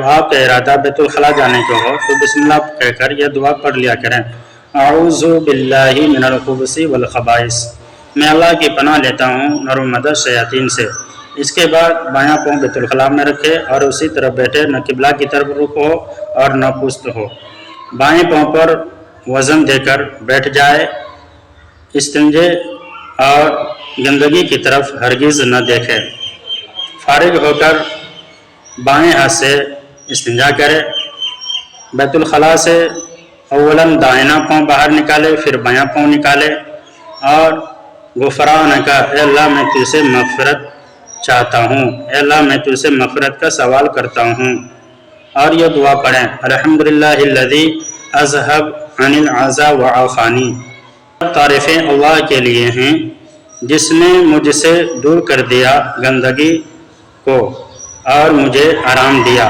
آپ کا ارادہ بیت الخلا جانے کو ہو تو بسم اللہ کہہ کر یہ دعا پڑھ لیا کریں، اعوذ باللہ من الخبث والخبائث، میں اللہ کی پناہ لیتا ہوں نر و مدر شیاطین سے۔ اس کے بعد بایاں پاؤں بیت الخلا میں رکھے اور اسی طرف بیٹھے، نہ قبلہ کی طرف رخ ہو اور نہ پشت ہو، بائیں پاؤں پر وزن دے کر بیٹھ جائے، استنجے اور گندگی کی طرف ہرگز نہ دیکھے، فارغ ہو کر بائیں ہاتھ سے استنجا کرے، بیت الخلا سے اولاً دائنا پاؤں باہر نکالے، پھر بایاں پاؤں نکالے اور غفرانک، اے اللہ میں تجھ سے مغفرت چاہتا ہوں، اے اللہ میں تجھ سے مغفرت کا سوال کرتا ہوں، اور یہ دعا پڑھیں، الحمدللہ الذی اذھب عن العزا وعافانی، تعریفیں اللہ کے لیے ہیں جس نے مجھ سے دور کر دیا گندگی کو اور مجھے آرام دیا۔